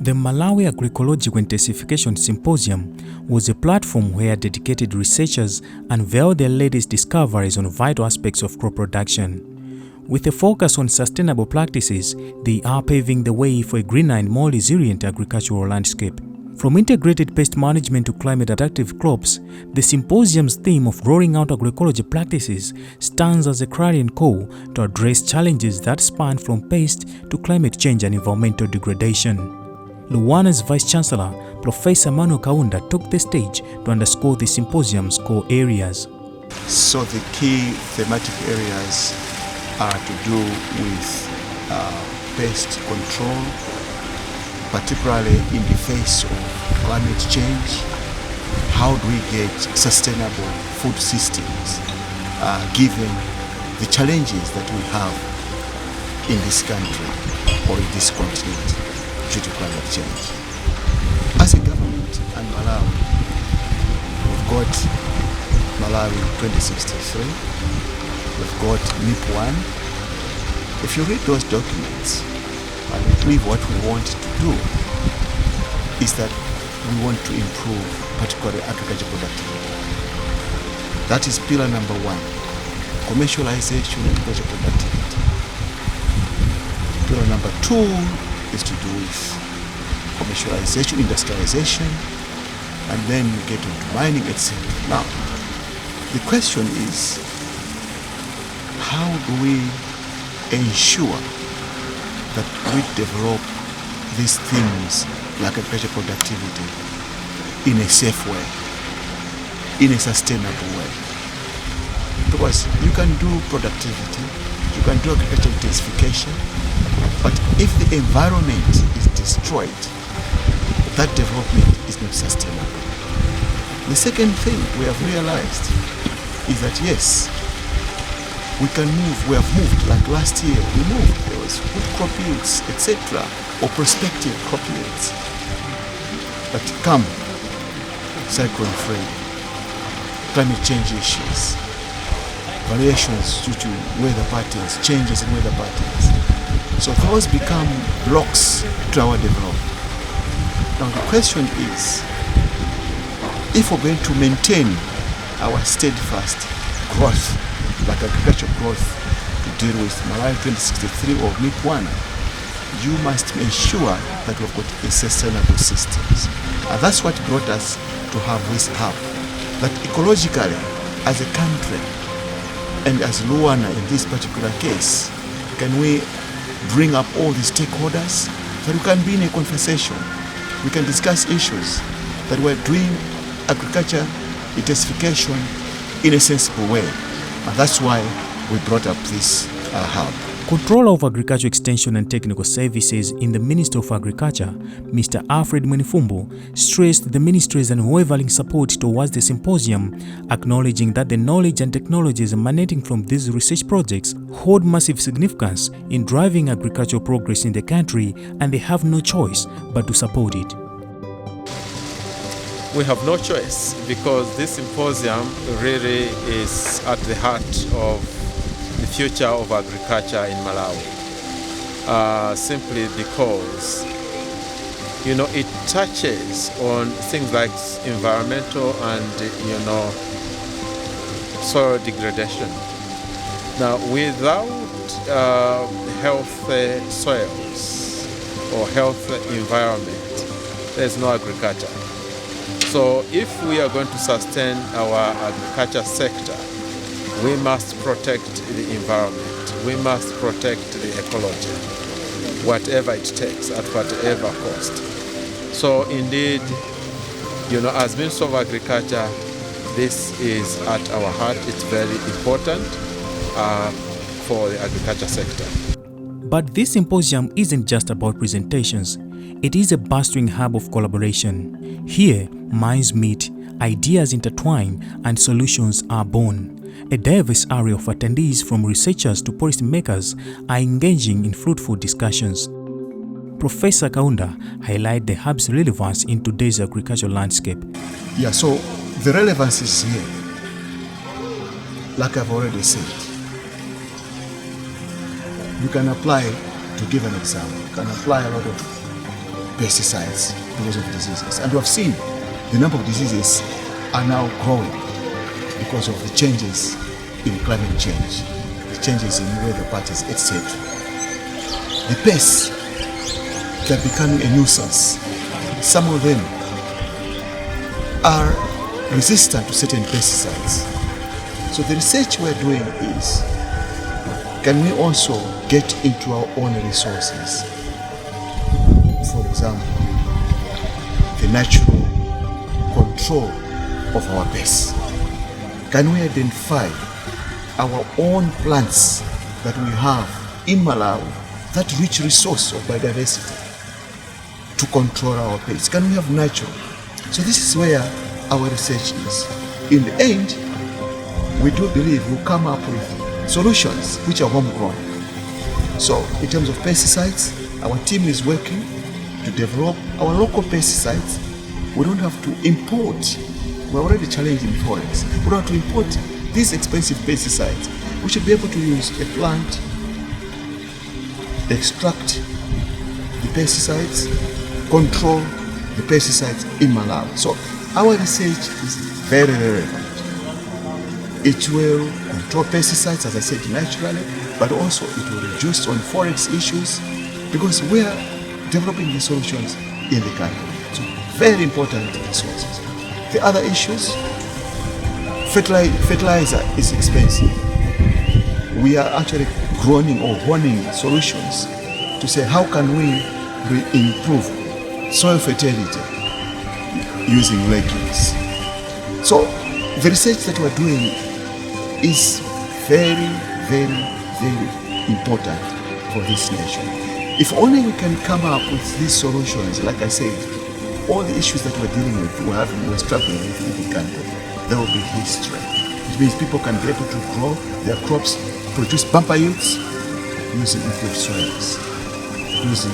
The Malawi Agroecological Intensification Symposium was a platform where dedicated researchers unveiled their latest discoveries on vital aspects of crop production. With a focus on sustainable practices, they are paving the way for a greener and more resilient agricultural landscape. From integrated pest management to climate-adaptive crops, the symposium's theme of rolling out agroecology practices stands as a clarion call to address challenges that span from pest to climate change and environmental degradation. Luana's Vice-Chancellor, Professor Manu Kaunda, took the stage to underscore the symposium's core areas. So the key thematic areas are to do with pest control, particularly in the face of climate change. How do we get sustainable food systems given the challenges that we have in this country or in this continent due to climate change? As a government and Malawi, we've got Malawi 2063, we've got MIP 1. If you read those documents, I believe what we want to do is that we want to improve particularly agricultural productivity. That is pillar number 1, commercialization and agricultural productivity. Pillar number 2 is to do with commercialization, industrialization, and then get into mining, etc. Now, the question is, how do we ensure that we develop these themes like agricultural productivity in a safe way, in a sustainable way? Because you can do productivity, you can do agricultural intensification, but if the environment is destroyed, that development is not sustainable. The second thing we have realized is that yes, we can move, we have moved, like last year we moved, there was good crop yields, etc., or prospective crop yields. But come cyclone free, climate change issues, variations due to weather patterns, changes in weather patterns. So those become blocks to our development. Now the question is, if we're going to maintain our steadfast growth, like agricultural growth, to deal with Malawi 2063 or MIP 1, you must ensure that we've got a sustainable systems. And that's what brought us to have this hub. That ecologically, as a country, and as Luana in this particular case, can we bring up all the stakeholders that we can be in a conversation, we can discuss issues, that we're doing agriculture intensification in a sensible way. And that's why we brought up this hub. Controller of Agriculture Extension and Technical Services in the Ministry of Agriculture, Mr. Alfred Munifumbo, stressed the ministry's unwavering support towards the symposium, acknowledging that the knowledge and technologies emanating from these research projects hold massive significance in driving agricultural progress in the country, and they have no choice but to support it. We have no choice because this symposium really is at the heart of the future of agriculture in Malawi. Simply because, it touches on things like environmental and, soil degradation. Now, without healthy soils or healthy environment, there's no agriculture. So if we are going to sustain our agriculture sector, we must protect the environment, we must protect the ecology, whatever it takes, at whatever cost. So indeed, as Minister of Agriculture, this is at our heart. It's very important for the agriculture sector. But this symposium isn't just about presentations. It is a bustling hub of collaboration. Here, minds meet, ideas intertwine, and solutions are born. A diverse array of attendees, from researchers to policymakers, are engaging in fruitful discussions. Professor Kaunda highlighted the hub's relevance in today's agricultural landscape. Yeah, so the relevance is here. Like I've already said, you can apply, to give an example, you can apply a lot of pesticides because of diseases. And we have seen the number of diseases are now growing because of the changes in climate change, the changes in weather patterns, etc. The pests, they're becoming a nuisance. Some of them are resistant to certain pesticides. So the research we're doing is, can we also get into our own resources? For example, the natural control of our pests. Can we identify our own plants that we have in Malawi, that rich resource of biodiversity, to control our pests? Can we have natural? So this is where our research is. In the end, we do believe we'll come up with solutions which are homegrown. So in terms of pesticides, our team is working to develop our local pesticides. We don't have to import. We're already challenged in forex. We don't have to import these expensive pesticides. We should be able to use a plant, extract the pesticides, control the pesticides in Malawi. So our research is very relevant. It will control pesticides, as I said, naturally, but also it will reduce on forex issues because we are developing the solutions in the country. So very important resources. The other issues, fertilizer is expensive. We are actually groaning or honing solutions to say how can we improve soil fertility using legumes. So the research that we're doing is very, very, very important for this nation. If only we can come up with these solutions, like I said, all the issues that we're dealing with, we're struggling with in the country, there will be history. It means people can be able to grow their crops, produce bumper yields using improved soils, using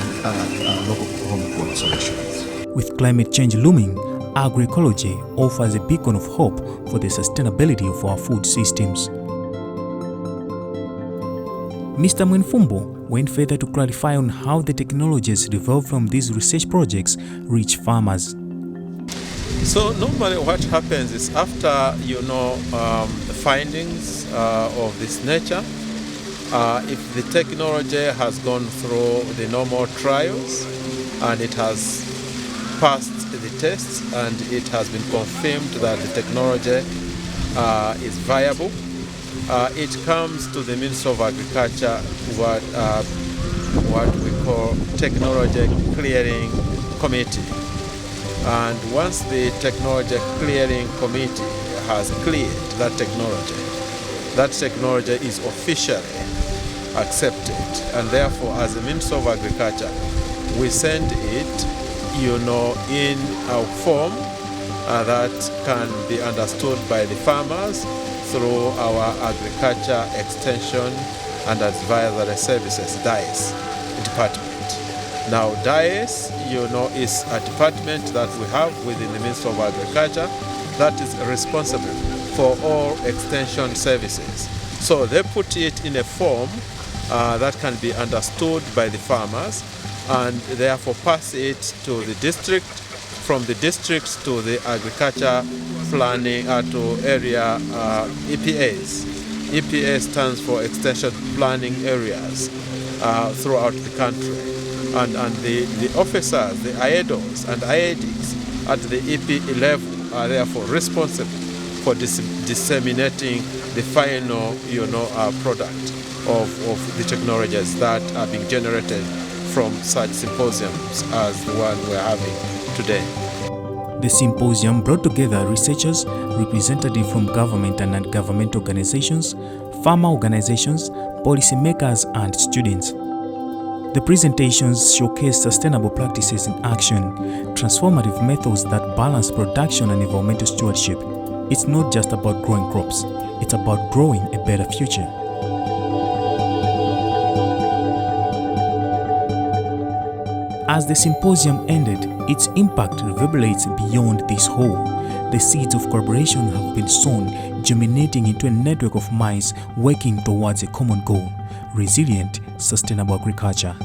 local homegrown solutions. With climate change looming, agroecology offers a beacon of hope for the sustainability of our food systems. Mr. Mwenfumbo went further to clarify on how the technologies developed from these research projects reach farmers. So normally what happens is after the findings of this nature, if the technology has gone through the normal trials and it has passed the tests and it has been confirmed that the technology is viable, it comes to the Ministry of Agriculture, what we call Technology Clearing Committee. And once the Technology Clearing Committee has cleared that technology is officially accepted. And therefore, as the Ministry of Agriculture, we send it in a form that can be understood by the farmers through our Agriculture Extension and Advisory Services, DIAS department. Now DIAS, is a department that we have within the Ministry of Agriculture that is responsible for all extension services. So they put it in a form that can be understood by the farmers and therefore pass it to the district, from the districts to the agriculture planning to area EPAs. EPA stands for Extension Planning Areas throughout the country. And the officers, the IADOs and IADs at the EP level are therefore responsible for disseminating the final product of the technologies that are being generated from such symposiums as the one we're having today. The symposium brought together researchers, representatives from government and non-government organizations, farmer organizations, policymakers, and students. The presentations showcase sustainable practices in action, transformative methods that balance production and environmental stewardship. It's not just about growing crops, it's about growing a better future. As the symposium ended, its impact reverberates beyond this hall. The seeds of collaboration have been sown, germinating into a network of minds working towards a common goal: resilient, sustainable agriculture.